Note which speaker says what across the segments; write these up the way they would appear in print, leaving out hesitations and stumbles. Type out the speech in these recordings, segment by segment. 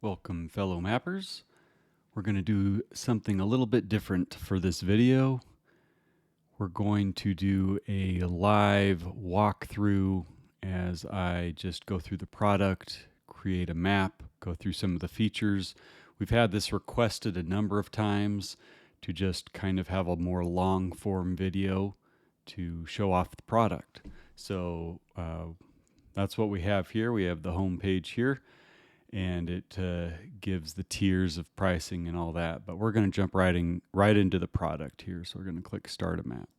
Speaker 1: Welcome, fellow mappers. We're going to do something a little bit different for this video. We're going to do a live walkthrough as I just go through the product, create a map, go through some of the features. We've had this requested a number of times to just kind of have a more long form video to show off the product. So that's what we have here. We have the home page here, and it gives the tiers of pricing and all that. But we're going to jump right into the product here. So we're going to click Start a Map.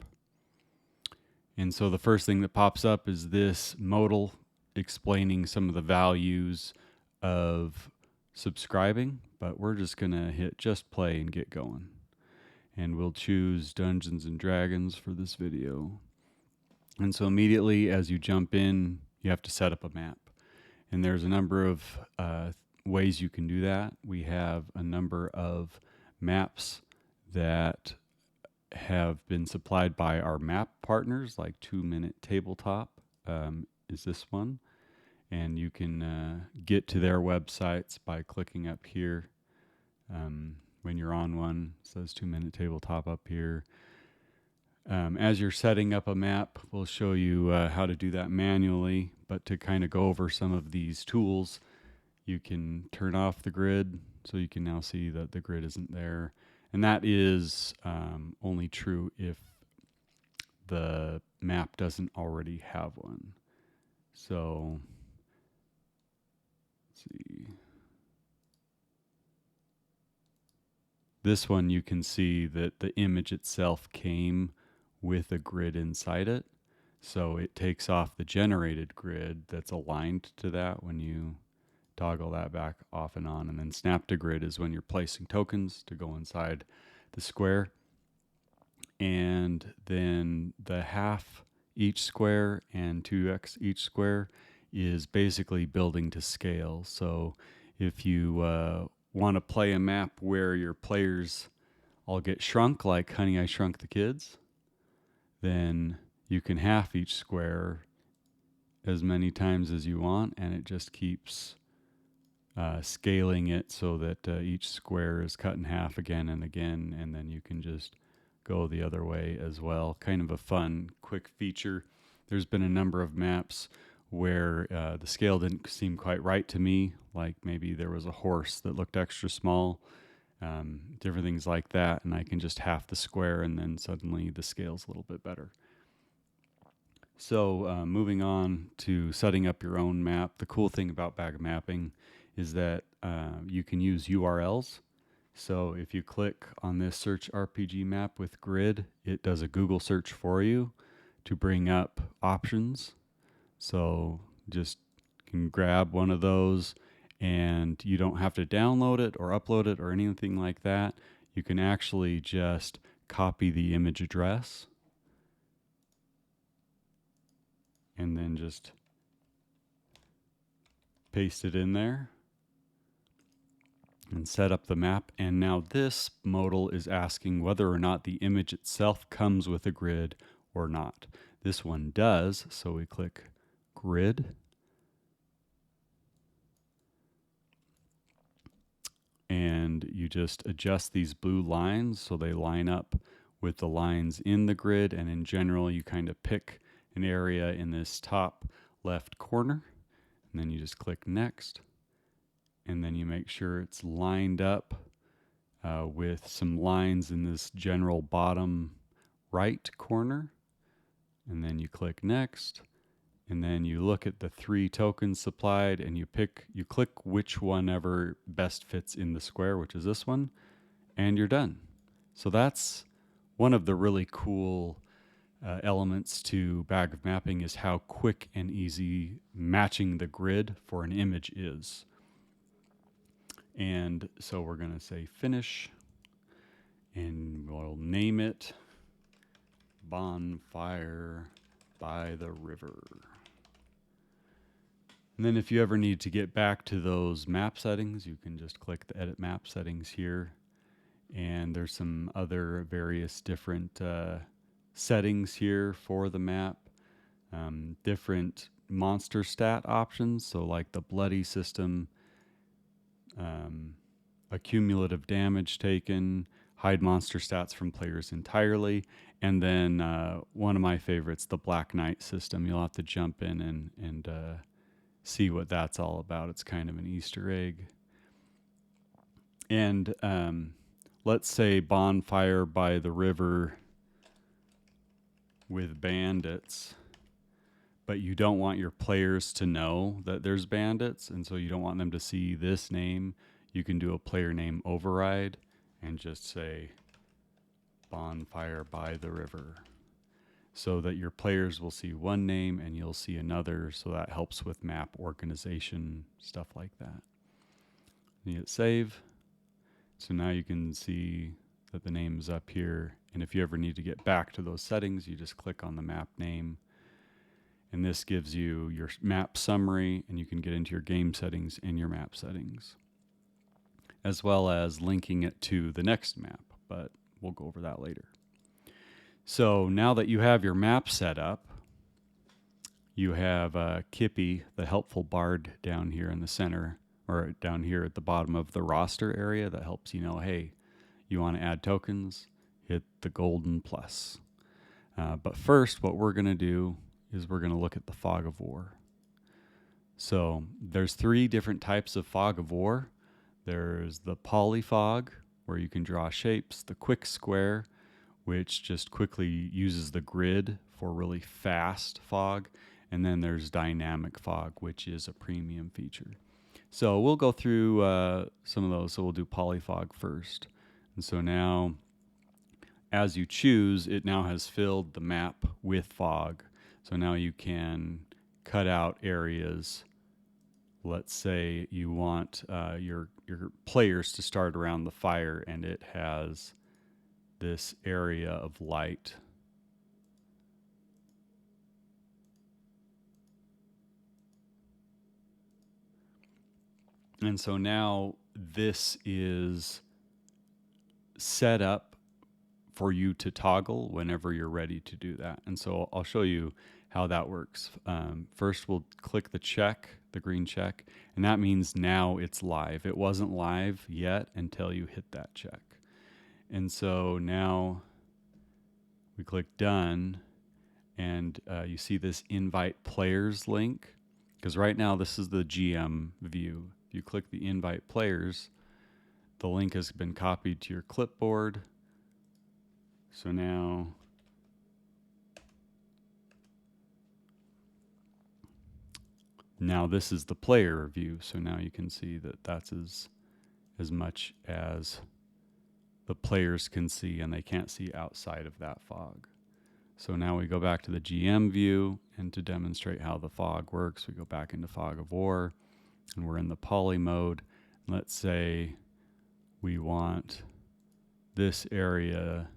Speaker 1: And so the first thing that pops up is this modal explaining some of the values of subscribing. But we're just going to hit just play and get going. And we'll choose Dungeons and Dragons for this video. And so immediately as you jump in, you have to set up a map. And there's a number of ways you can do that. We have a number of maps that have been supplied by our map partners, like 2 Minute Tabletop is this one. And you can get to their websites by clicking up here. When you're on one, it says 2 Minute Tabletop up here. As you're setting up a map, we'll show you how to do that manually, but to kind of go over some of these tools, you can turn off the grid, so you can now see that the grid isn't there. And that is only true if the map doesn't already have one. So, let's see. This one you can see that the image itself came with a grid inside it. So it takes off the generated grid that's aligned to that when you toggle that back off and on. And then snap to grid is when you're placing tokens to go inside the square. And then the half each square and 2x each square is basically building to scale. So if you want to play a map where your players all get shrunk, like Honey, I Shrunk the Kids, then you can half each square as many times as you want, and it just keeps scaling it so that each square is cut in half again and again, and then you can just go the other way as well. Kind of a fun, quick feature. There's been a number of maps where the scale didn't seem quite right to me, like maybe there was a horse that looked extra small, different things like that, and I can just half the square and then suddenly the scale's a little bit better. So moving on to setting up your own map, the cool thing about bag mapping is that you can use URLs. So if you click on this search RPG map with grid, it does a Google search for you to bring up options. So just can grab one of those, and you don't have to download it or upload it or anything like that. You can actually just copy the image address and then just paste it in there and set up the map. And now this modal is asking whether or not the image itself comes with a grid or not. This one does, so we click grid. And you just adjust these blue lines so they line up with the lines in the grid. And in general, you kind of pick an area in this top left corner, and then you just click next. And then you make sure it's lined up with some lines in this general bottom right corner. And then you click next. And then you look at the 3 tokens supplied, and you click which one ever best fits in the square, which is this one, and you're done. So that's one of the really cool elements to bag of mapping, is how quick and easy matching the grid for an image is. And so we're going to say finish, and we'll name it Bonfire by the River. And then if you ever need to get back to those map settings, you can just click the edit map settings here. And there's some other various different settings here for the map. Different monster stat options. So like the bloody system, accumulative damage taken, hide monster stats from players entirely, and then one of my favorites, the Black Knight system. You'll have to jump in and see what that's all about. It's kind of an Easter egg. And let's say bonfire by the river with bandits, but you don't want your players to know that there's bandits, and so you don't want them to see this name. You can do a player name override and just say bonfire by the river, so that your players will see one name and you'll see another, so that helps with map organization, stuff like that. You hit save. So now you can see that the name is up here, and if you ever need to get back to those settings, you just click on the map name, and this gives you your map summary, and you can get into your game settings and your map settings, as well as linking it to the next map, but we'll go over that later. So now that you have your map set up, you have Kippy, the helpful bard, down here in the center, or down here at the bottom of the roster area that helps you know, hey, you want to add tokens, hit the golden plus. But first, what we're going to do is we're going to look at the fog of war. So there's 3 different types of fog of war. There's the polyfog, where you can draw shapes, the quick square, which just quickly uses the grid for really fast fog, and then there's dynamic fog, which is a premium feature. So we'll go through some of those. So we'll do polyfog first. And so now, as you choose, it now has filled the map with fog. So now you can cut out areas. Let's say you want your players to start around the fire, and it has this area of light. And so now this is set up for you to toggle whenever you're ready to do that. And so I'll show you how that works. First, we'll click the check, the green check, and that means now it's live. It wasn't live yet until you hit that check. And so now we click done, and you see this invite players link, because right now this is the GM view. If you click the invite players, the link has been copied to your clipboard. So now this is the player view. So now you can see that that's as much as the players can see, and they can't see outside of that fog. So now we go back to the GM view, and to demonstrate how the fog works, we go back into fog of war, and we're in the poly mode. Let's say we want this area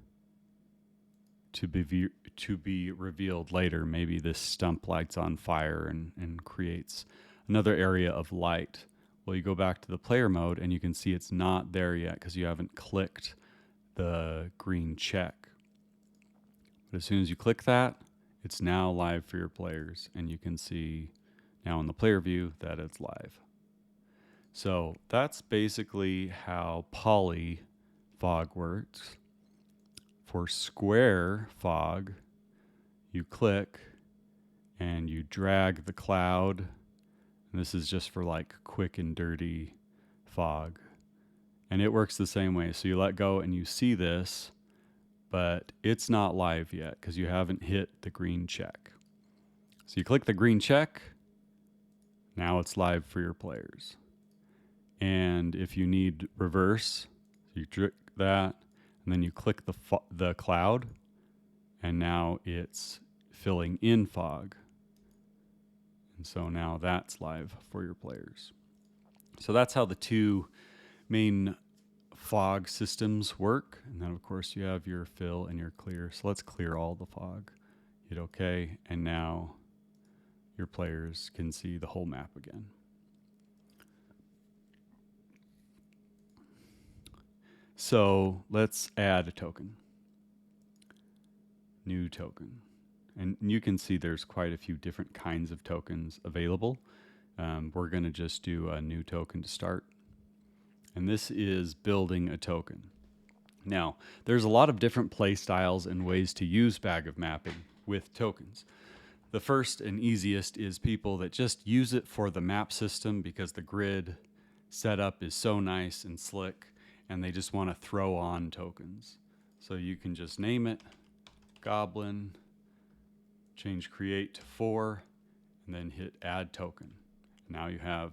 Speaker 1: to be revealed later. Maybe this stump lights on fire and creates another area of light. Well, you go back to the player mode, and you can see it's not there yet because you haven't clicked the green check. But as soon as you click that, it's now live for your players, and you can see now in the player view that it's live. So that's basically how poly fog works. For square fog, you click and you drag the cloud. And this is just for like quick and dirty fog. And it works the same way. So you let go and you see this, but it's not live yet because you haven't hit the green check. So you click the green check, now it's live for your players. And if you need reverse, you click that, and then you click the cloud, and now it's filling in fog. And so now that's live for your players. So that's how the 2 main fog systems work. And then of course you have your fill and your clear. So let's clear all the fog. Hit OK, and now your players can see the whole map again. So let's add a token. New token. And you can see there's quite a few different kinds of tokens available. We're going to just do a new token to start. And this is building a token. Now, there's a lot of different play styles and ways to use bag of mapping with tokens. The first and easiest is people that just use it for the map system because the grid setup is so nice and slick, and they just want to throw on tokens. So you can just name it Goblin, change create to 4, and then hit add token. Now you have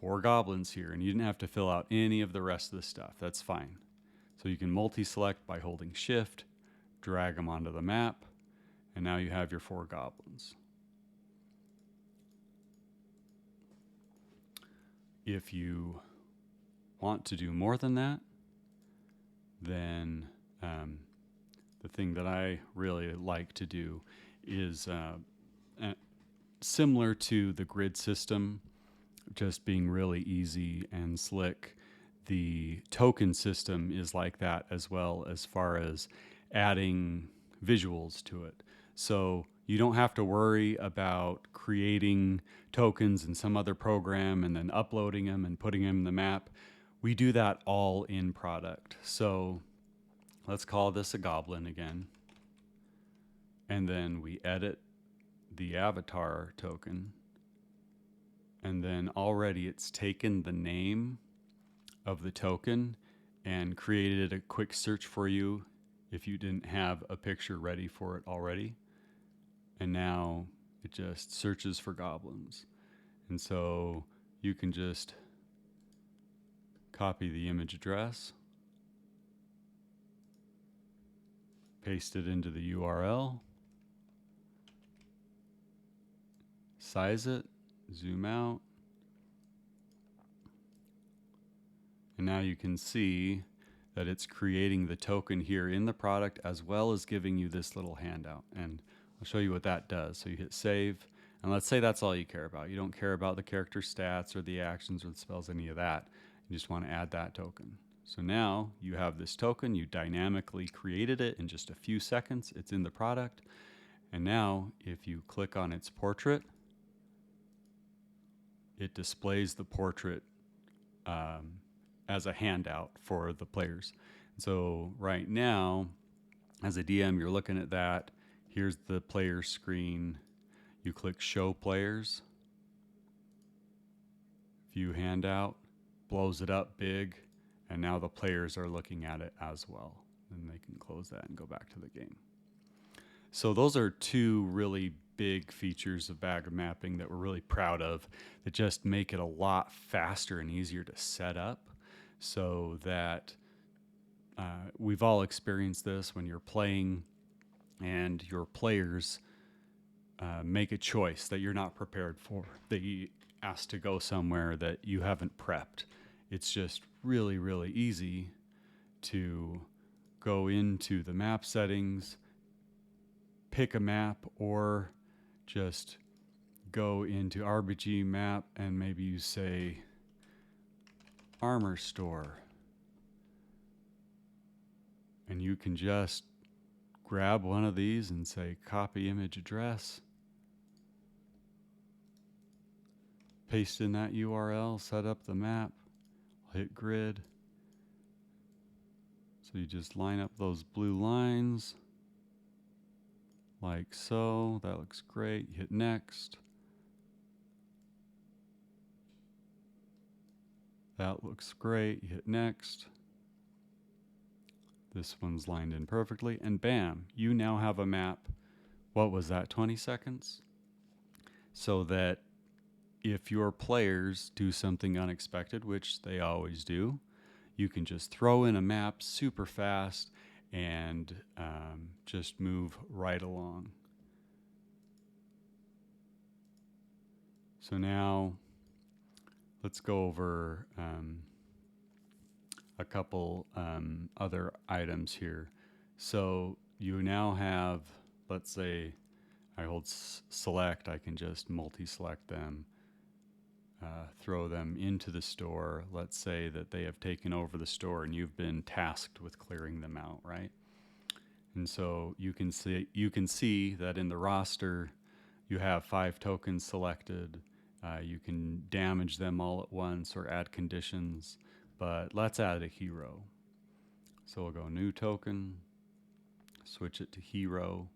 Speaker 1: 4 goblins here, and you didn't have to fill out any of the rest of the stuff. That's fine. So you can multi-select by holding shift, drag them onto the map, and now you have your 4 goblins. If you want to do more than that, then the thing that I really like to do is similar to the grid system, just being really easy and slick. The token system is like that as well, as far as adding visuals to it. So you don't have to worry about creating tokens in some other program and then uploading them and putting them in the map. We do that all in product. So let's call this a goblin again. And then we edit the avatar token. And then already it's taken the name of the token and created a quick search for you if you didn't have a picture ready for it already. And now it just searches for goblins. And so you can just copy the image address, paste it into the URL, size it, zoom out, and now you can see that it's creating the token here in the product as well as giving you this little handout. And I'll show you what that does. So you hit save, and let's say that's all you care about. You don't care about the character stats or the actions or the spells, any of that. You just want to add that token. So now you have this token, you dynamically created it in just a few seconds, it's in the product. And now if you click on its portrait, it displays the portrait as a handout for the players. So right now, as a DM, you're looking at that. Here's the player screen. You click show players. View handout, blows it up big, and now the players are looking at it as well. And they can close that and go back to the game. So those are 2 really big features of bag of mapping that we're really proud of, that just make it a lot faster and easier to set up, so that we've all experienced this when you're playing and your players make a choice that you're not prepared for. They ask to go somewhere that you haven't prepped. It's just really, really easy to go into the map settings, pick a map, or just go into RBG map and maybe you say armor store. And you can just grab one of these and say copy image address, paste in that URL, set up the map, hit grid. So you just line up those blue lines like so. That looks great. You hit next. That looks great. You hit next. This one's lined in perfectly, and bam, you now have a map. What was that, 20 seconds? So that if your players do something unexpected, which they always do, you can just throw in a map super fast and just move right along. So now let's go over a couple other items here. So you now have, let's say I hold select, I can just multi-select them, throw them into the store. Let's say that they have taken over the store and you've been tasked with clearing them out, right? And so you can see that in the roster you have 5 tokens selected. You can damage them all at once or add conditions, but let's add a hero. So we'll go new token, switch it to hero,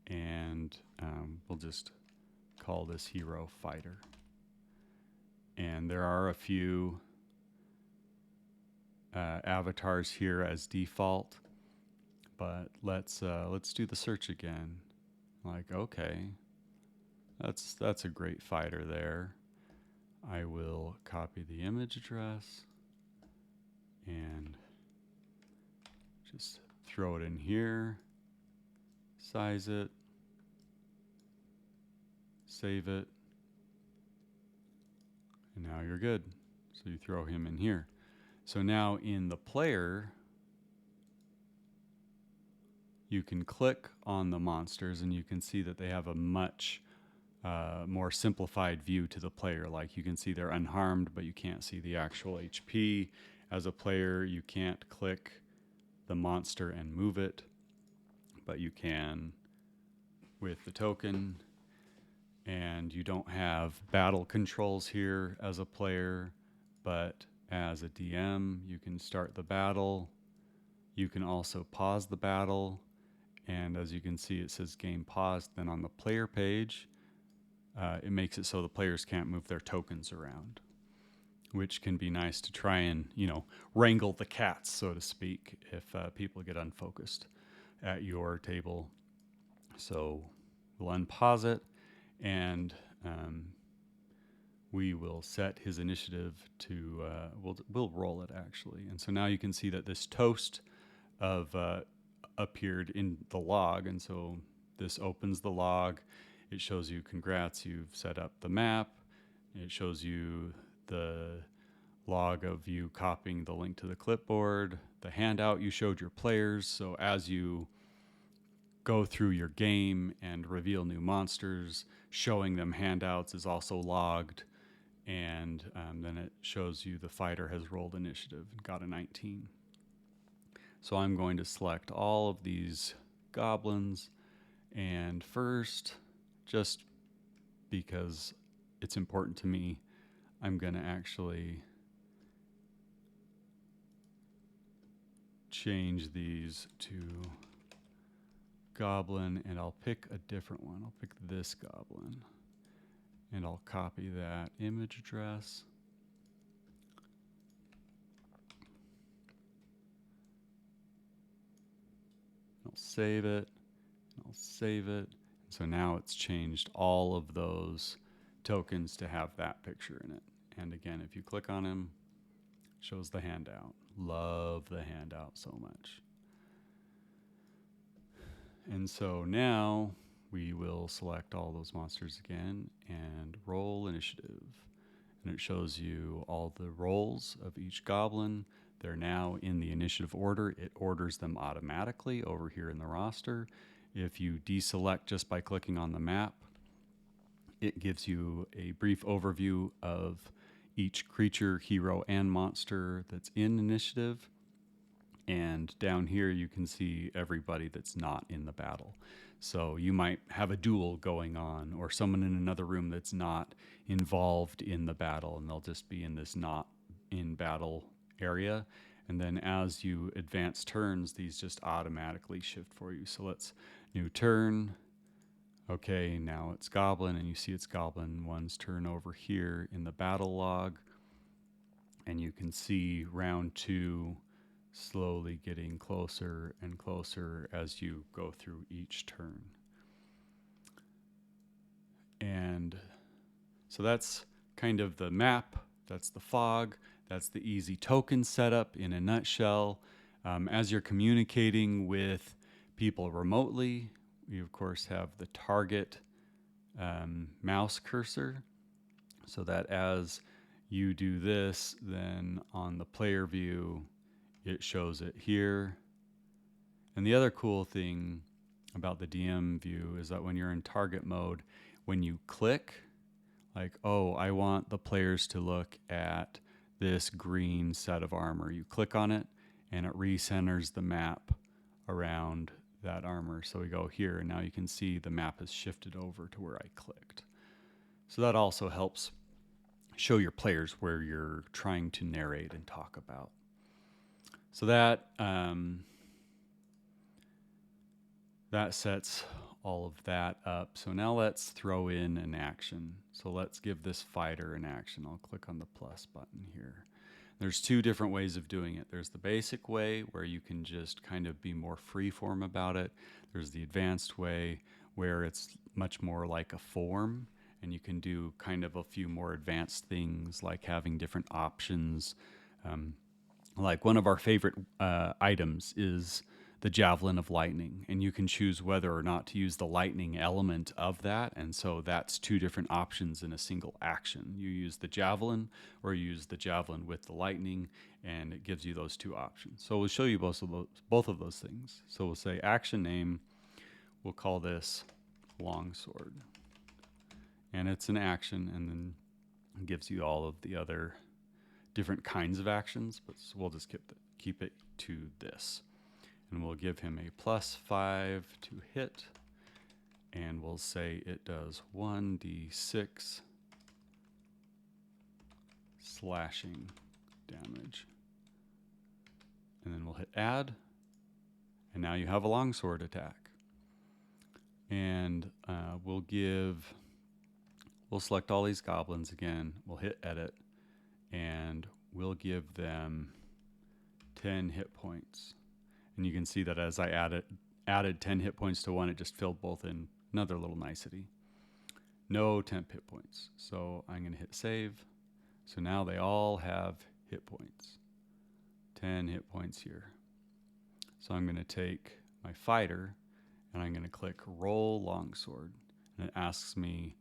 Speaker 1: and we'll just call this hero fighter. And there are a few avatars here as default, but let's do the search again. Like, okay, that's a great fighter there. I will copy the image address and just throw it in here, size it, save it, and now you're good. So you throw him in here. So now in the player, you can click on the monsters and you can see that they have a much more simplified view to the player. Like you can see they're unharmed, but you can't see the actual HP. As a player, you can't click the monster and move it, but you can with the token. And you don't have battle controls here as a player, but as a DM, you can start the battle. You can also pause the battle. And as you can see, it says game paused. Then on the player page, it makes it so the players can't move their tokens around, which can be nice to try and, wrangle the cats, so to speak, if people get unfocused at your table. So we'll unpause it, and we will set his initiative to, we'll roll it actually. And so now you can see that this toast of appeared in the log. And so this opens the log. It shows you, congrats, you've set up the map. It shows you the log of you copying the link to the clipboard, the handout you showed your players. So as you go through your game and reveal new monsters, showing them handouts is also logged. And then it shows you the fighter has rolled initiative and got a 19. So I'm going to select all of these goblins. And first, just because it's important to me, I'm going to actually change these to goblin, and I'll pick a different one. I'll pick this goblin, and I'll copy that image address. I'll save it. I'll save it. So now it's changed all of those tokens to have that picture in it. And again, if you click on him, it shows the handout. Love the handout so much. And so now we will select all those monsters again and roll initiative. And it shows you all the rolls of each goblin. They're now in the initiative order. It orders them automatically over here in the roster. If you deselect just by clicking on the map, it gives you a brief overview of each creature, hero, and monster that's in initiative. And down here, you can see everybody that's not in the battle. So you might have a duel going on, or someone in another room that's not involved in the battle, and they'll just be in this not in battle area. And then as you advance turns, these just automatically shift for you. So let's new turn. Okay, now it's goblin, and you see it's goblin one's turn over here in the battle log. And you can see round 2 slowly getting closer and closer as you go through each turn. And so that's kind of the map, that's the fog, that's the easy token setup in a nutshell. As you're communicating with people remotely, we of course have the target mouse cursor, so that as you do this, then on the player view, it shows it here. And the other cool thing about the DM view is that when you're in target mode, when you click, like, oh, I want the players to look at this green set of armor. You click on it, and it recenters the map around that armor. So we go here, and now you can see the map has shifted over to where I clicked. So that also helps show your players where you're trying to narrate and talk about. So that that sets all of that up. So now let's throw in an action. So let's give this fighter an action. I'll click on the plus button here. There's two different ways of doing it. There's the basic way where you can just kind of be more freeform about it. There's the advanced way where it's much more like a form, and you can do kind of a few more advanced things like having different options. Like one of our favorite items is the Javelin of Lightning, and you can choose whether or not to use the lightning element of that. And so that's two different options in a single action. You use the Javelin or you use the Javelin with the lightning, and it gives you those two options. So we'll show you both of those things. So we'll say action name, we'll call this Longsword. And it's an action, and then it gives you all of the other different kinds of actions, but we'll just keep it to this. And we'll give him a +5 to hit, and we'll say it does 1d6 slashing damage. And then we'll hit add, and now you have a longsword attack. And we'll select all these goblins again, we'll hit edit, and we'll give them 10 hit points. And you can see that as I added 10 hit points to one, it just filled both in. Another little nicety. No temp hit points. So I'm going to hit save. So now they all have hit points. 10 hit points here. So I'm going to take my fighter and I'm going to click roll longsword. And it asks me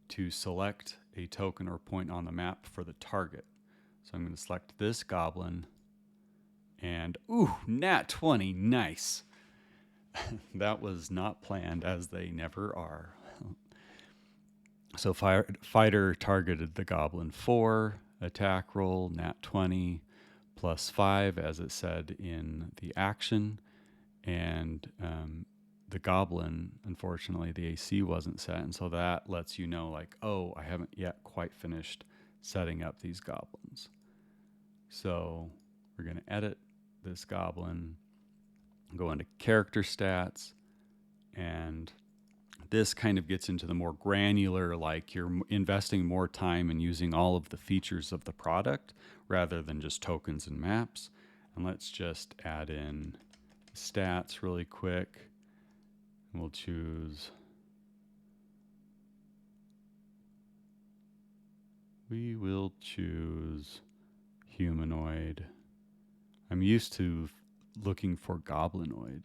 Speaker 1: to select a token or point on the map for the target. So I'm going to select this goblin. And, ooh, nat 20, nice. That was not planned, as they never are. So fighter targeted the goblin 4, attack roll, nat 20, +5, as it said in the action. And the goblin, unfortunately, the AC wasn't set. And so that lets you know, like, oh, I haven't yet quite finished setting up these goblins. So we're going to edit this goblin, go into character stats, and this kind of gets into the more granular, like you're investing more time and using all of the features of the product rather than just tokens and maps. And let's just add in stats really quick. And we'll choose, we will choose humanoid. I'm used to looking for goblinoid,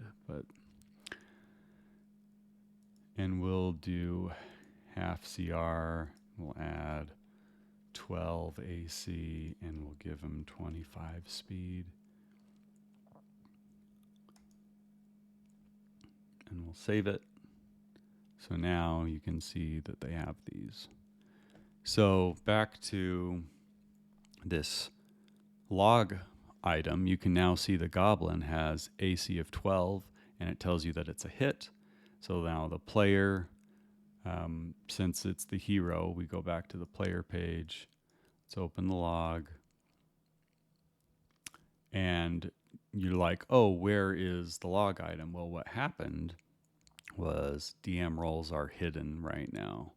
Speaker 1: and we'll do half CR, we'll add 12 AC, and we'll give him 25 speed. And we'll save it. So now you can see that they have these. So back to this log item, you can now see the goblin has AC of 12, and it tells you that it's a hit. So now the player, since it's the hero, we go back to the player page. Let's open the log. And you're like, oh, where is the log item? Well, what happened was DM roles are hidden right now.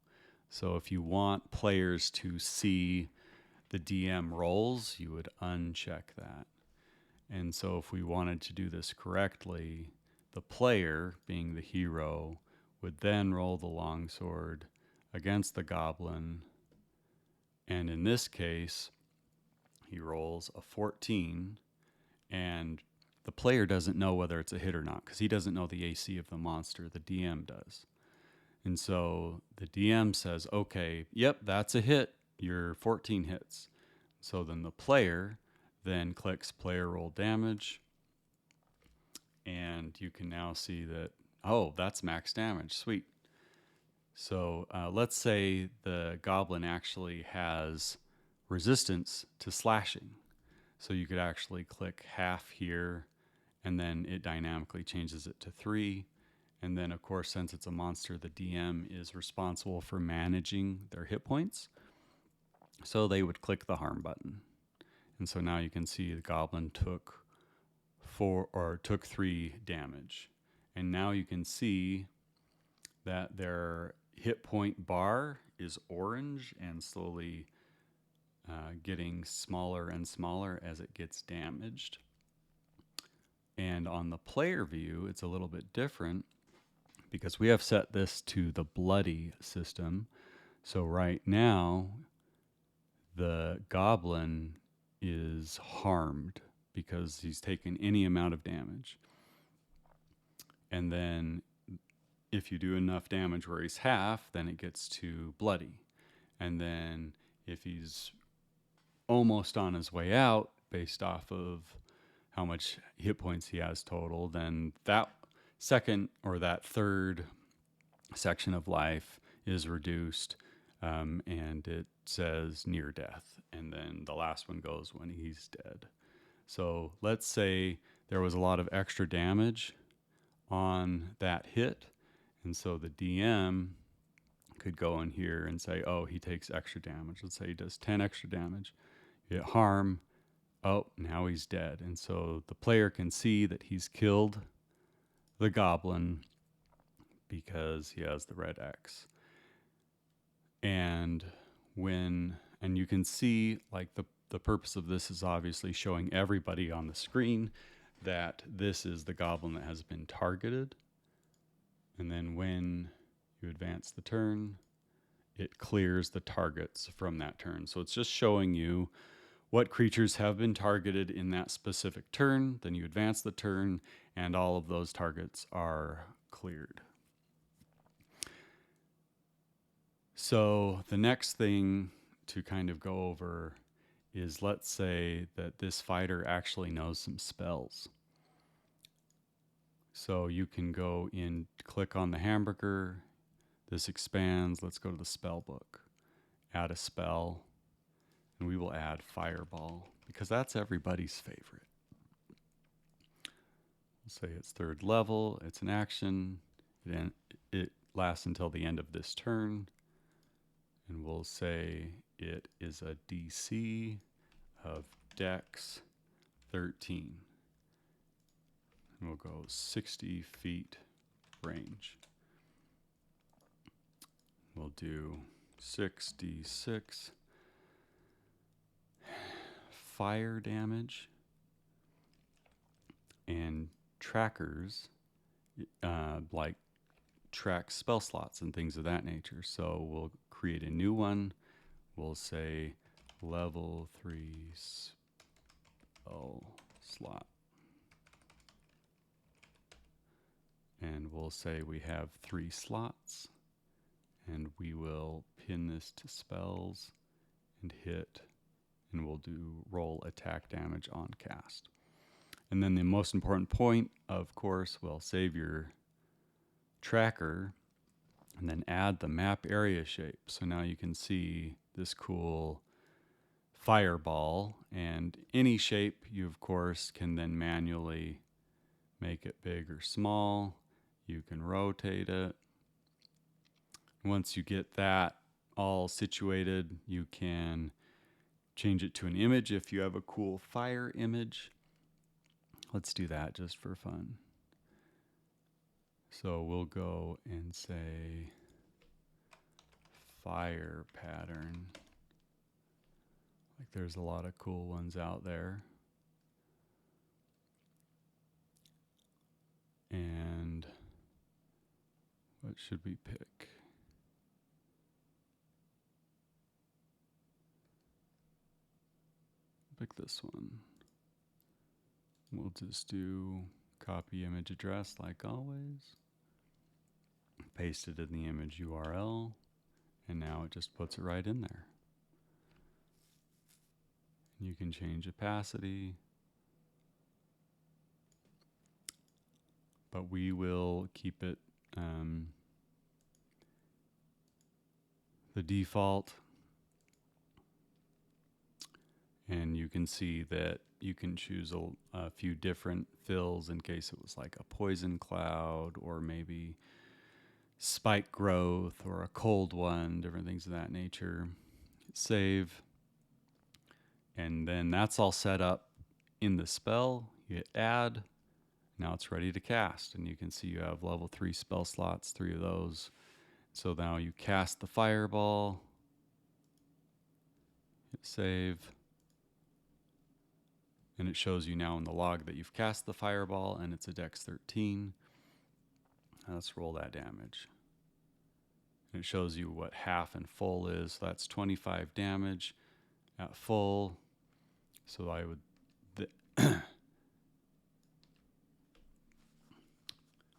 Speaker 1: So if you want players to see the DM roles, you would uncheck that. And so if we wanted to do this correctly, the player, being the hero, would then roll the longsword against the goblin. And in this case, he rolls a 14, and the player doesn't know whether it's a hit or not because he doesn't know the AC of the monster. The DM does. And so the DM says, okay, yep, that's a hit. Your 14 hits. So then the player then clicks player roll damage. And you can now see that, oh, that's max damage. Sweet. So let's say the goblin actually has resistance to slashing. So you could actually click half here, and then it dynamically changes it to 3. And then, of course, since it's a monster, the DM is responsible for managing their hit points. So they would click the harm button. And so now you can see the goblin took 3 damage. And now you can see that their hit point bar is orange and slowly getting smaller and smaller as it gets damaged. And on the player view, it's a little bit different because we have set this to the bloody system. So right now, the goblin is harmed because he's taken any amount of damage. And then if you do enough damage where he's half, then it gets to bloody. And then if he's almost on his way out based off of how much hit points he has total, then that second or that third section of life is reduced, and it says near death. And then the last one goes when he's dead. So let's say there was a lot of extra damage on that hit. And so the DM could go in here and say, oh, he takes extra damage. Let's say he does 10 extra damage. You hit harm. Oh, now he's dead. And so the player can see that he's killed the goblin because he has the red X. And you can see, like, the purpose of this is obviously showing everybody on the screen that this is the goblin that has been targeted. And then when you advance the turn, it clears the targets from that turn. So it's just showing you what creatures have been targeted in that specific turn. Then you advance the turn, and all of those targets are cleared. So the next thing to kind of go over is, let's say that this fighter actually knows some spells. So you can go in, click on the hamburger. This expands. Let's go to the spell book. Add a spell. And we will add Fireball because that's everybody's favorite. We'll say it's 3rd level. It's an action. It lasts until the end of this turn. And we'll say it is a DC of Dex 13. And we'll go 60 feet range. We'll do 66 fire damage, and trackers like track spell slots and things of that nature. So we'll create a new one. We'll say level 3 spell slot. And we'll say we have 3 slots. And we will pin this to spells and hit. And we'll do roll attack damage on cast. And then the most important point, of course, we'll save your tracker and then add the map area shape. So now you can see this cool fireball, and any shape you, of course, can then manually make it big or small. You can rotate it. Once you get that all situated, you can change it to an image if you have a cool fire image. Let's do that just for fun. So we'll go and say fire pattern. Like, there's a lot of cool ones out there. And what should we pick? Pick this one. We'll just do copy image address like always. Paste it in the image URL. And now it just puts it right in there. You can change opacity. But we will keep it the default. And you can see that you can choose a few different fills in case it was like a poison cloud or maybe spike growth or a cold one, different things of that nature. Hit save. And then that's all set up in the spell. You hit add. Now it's ready to cast. And you can see you have level 3 spell slots, 3 of those. So now you cast the fireball. Hit save. And it shows you now in the log that you've cast the fireball and it's a dex 13. Let's roll that damage. And it shows you what half and full is. So that's 25 damage at full. So I would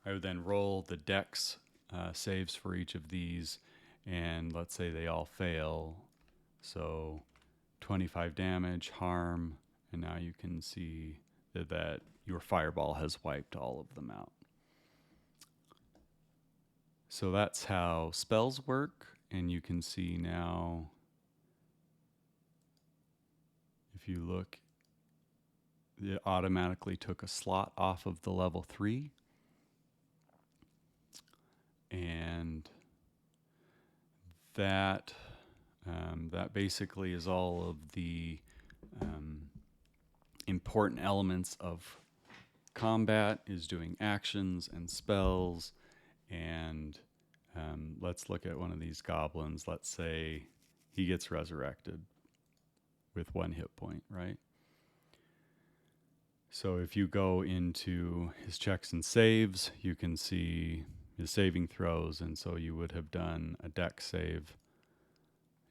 Speaker 1: I would then roll the dex saves for each of these, and let's say they all fail. So 25 damage, harm, and now you can see that your fireball has wiped all of them out. So that's how spells work, and you can see now, if you look, it automatically took a slot off of the level 3. And that basically is all of the important elements of combat, is doing actions and spells. And let's look at one of these goblins. Let's say he gets resurrected with 1 hit point, right? So if you go into his checks and saves, you can see his saving throws, and so you would have done a dex save.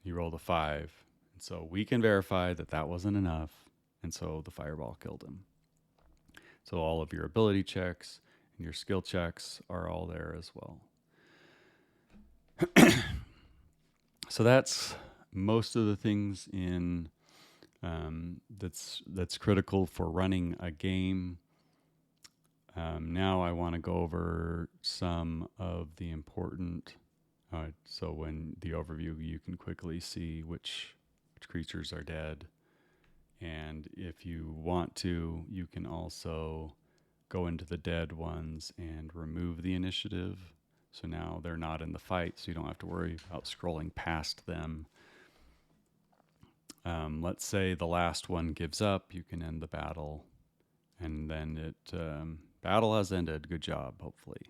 Speaker 1: You rolled a 5, and so we can verify that that wasn't enough, and so the fireball killed him. So all of your ability checks and your skill checks are all there as well. So that's most of the things in that's critical for running a game. Now I want to go over some of the important, so when the overview, you can quickly see which creatures are dead. And if you want to, you can also go into the dead ones and remove the initiative. So now they're not in the fight, so you don't have to worry about scrolling past them. Let's say the last one gives up, you can end the battle, and then battle has ended. Good job, hopefully.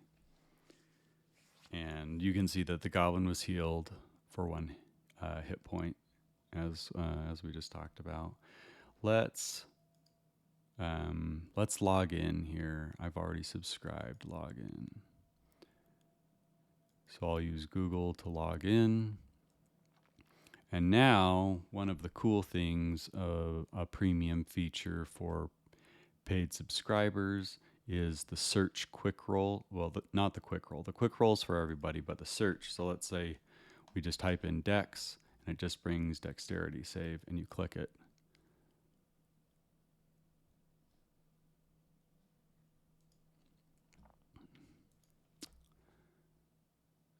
Speaker 1: And you can see that the goblin was healed for 1 hit point, as we just talked about. Let's log in here. I've already subscribed. Log in. So I'll use Google to log in. And now, one of the cool things of a premium feature for paid subscribers is the search quick roll. Well, not the quick roll. The quick roll's for everybody, but the search. So let's say we just type in dex, and it just brings dexterity save, and you click it.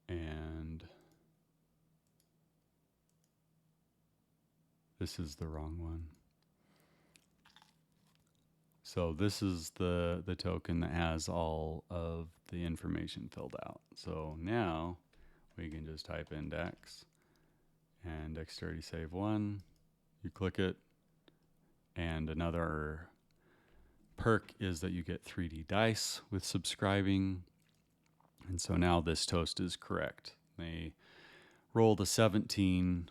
Speaker 1: And this is the wrong one. So this is the token that has all of the information filled out. So now we can just type in dex and dexterity save 1. You click it, and another perk is that you get 3D dice with subscribing. And so now this toast is correct. They rolled a 17,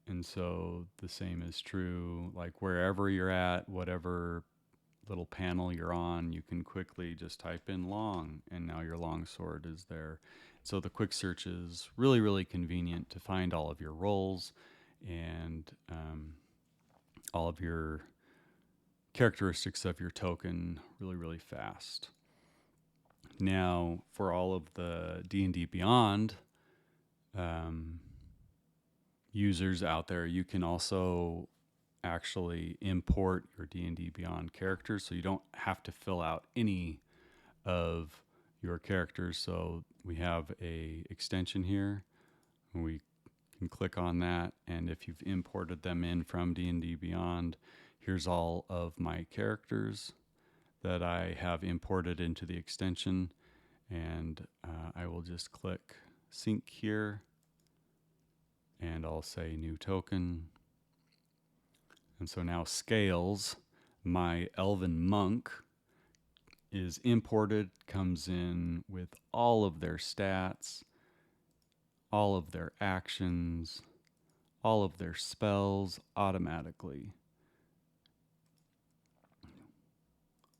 Speaker 1: and so the same is true, like wherever you're at, whatever little panel you're on, you can quickly just type in long, and now your long sword is there. So the quick search is really, really convenient to find all of your rolls and all of your characteristics of your token really, really fast. Now, for all of the D&D Beyond users out there, you can also actually import your D&D Beyond characters, so you don't have to fill out any of your characters. So we have a extension here, and we can click on that, and if you've imported them in from D&D Beyond, here's all of my characters that I have imported into the extension, and I will just click sync here, and I'll say new token. And so now scales, my elven monk is imported, comes in with all of their stats, all of their actions, all of their spells automatically.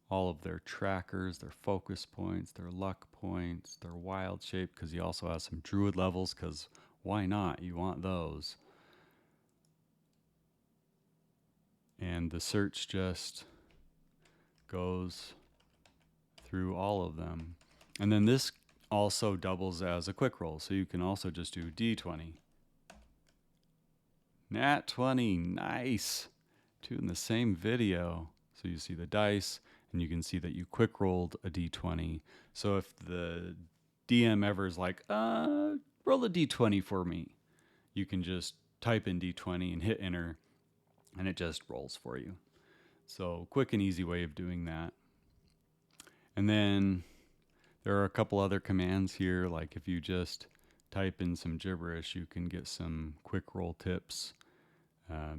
Speaker 1: All of their trackers, their focus points, their luck points, their wild shape, because he also has some druid levels, because why not? You want those. And the search just goes through all of them. And then this also doubles as a quick roll, so you can also just do D20. Nat 20, nice. Two in the same video. So you see the dice, and you can see that you quick rolled a D20. So if the DM ever is like, roll a D20 for me, you can just type in D20 and hit enter, and it just rolls for you. So quick and easy way of doing that. And then there are a couple other commands here, like if you just type in some gibberish, you can get some quick roll tips.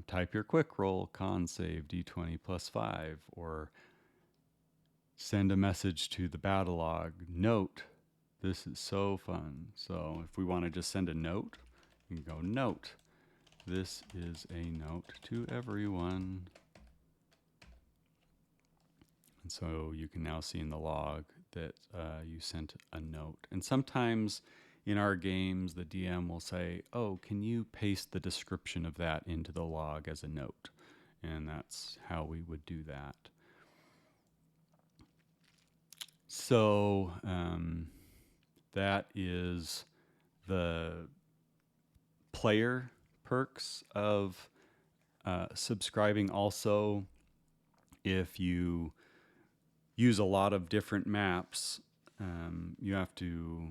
Speaker 1: Type your quick roll, con save D20 plus 5, or send a message to the battle log. Note, this is so fun. So if we want to just send a note, you can go note. This is a note to everyone. And so you can now see in the log that you sent a note. And sometimes in our games, the DM will say, oh, can you paste the description of that into the log as a note? And that's how we would do that. So that is the player perks of subscribing. Also, if you use a lot of different maps, you have to,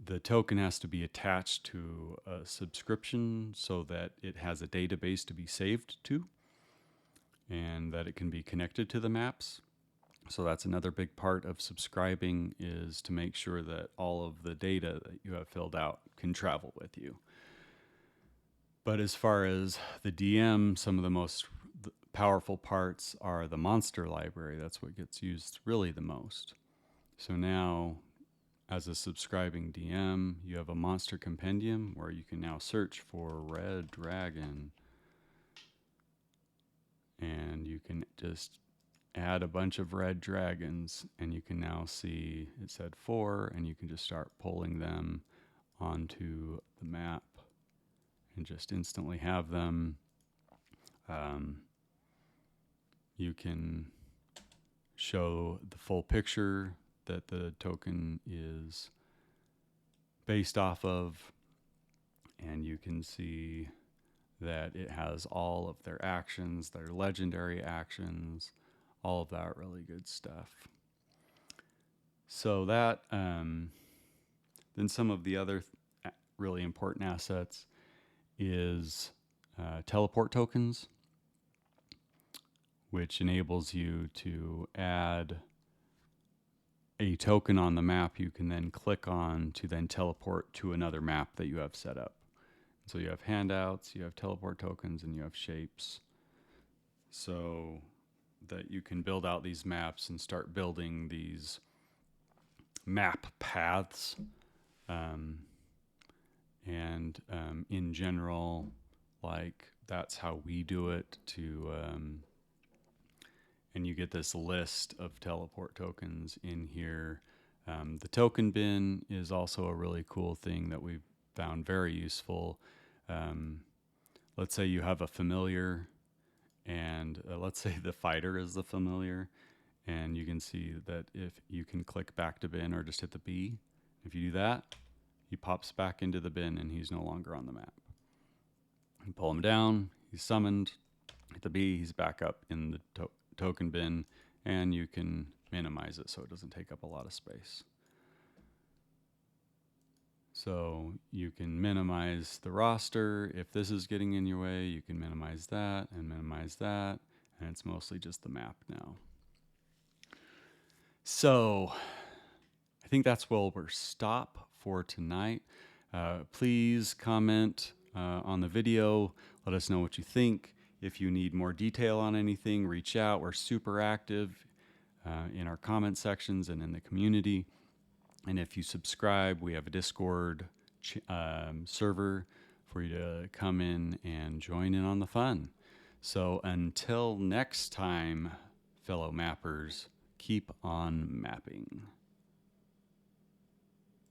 Speaker 1: the token has to be attached to a subscription so that it has a database to be saved to, and that it can be connected to the maps. So that's another big part of subscribing, is to make sure that all of the data that you have filled out can travel with you. But as far as the DM, some of the most powerful parts are the monster library. That's what gets used really the most. So now, as a subscribing DM, you have a monster compendium where you can now search for red dragon. And you can just add a bunch of red dragons, and you can now see it said 4, and you can just start pulling them onto the map and just instantly have them. You can show the full picture that the token is based off of, and you can see that it has all of their actions, their legendary actions, all of that really good stuff. So that, then some of the other really important assets is teleport tokens, which enables you to add a token on the map you can then click on to then teleport to another map that you have set up. So you have handouts, you have teleport tokens, and you have shapes, so that you can build out these maps and start building these map paths. In general, like that's how we do it to, and you get this list of teleport tokens in here. The token bin is also a really cool thing that we've found very useful. Let's say you have a familiar, and let's say the fighter is the familiar, and you can see that if you can click back to bin or just hit the B, if you do that, he pops back into the bin and he's no longer on the map. You pull him down, he's summoned, hit the B, he's back up in the token bin, and you can minimize it so it doesn't take up a lot of space. So you can minimize the roster. If this is getting in your way, you can minimize that, and it's mostly just the map now. So I think that's where we'll stop for tonight. Please comment on the video. Let us know what you think. If you need more detail on anything, reach out. We're super active in our comment sections and in the community. And if you subscribe, we have a Discord server for you to come in and join in on the fun. So until next time, fellow mappers, keep on mapping.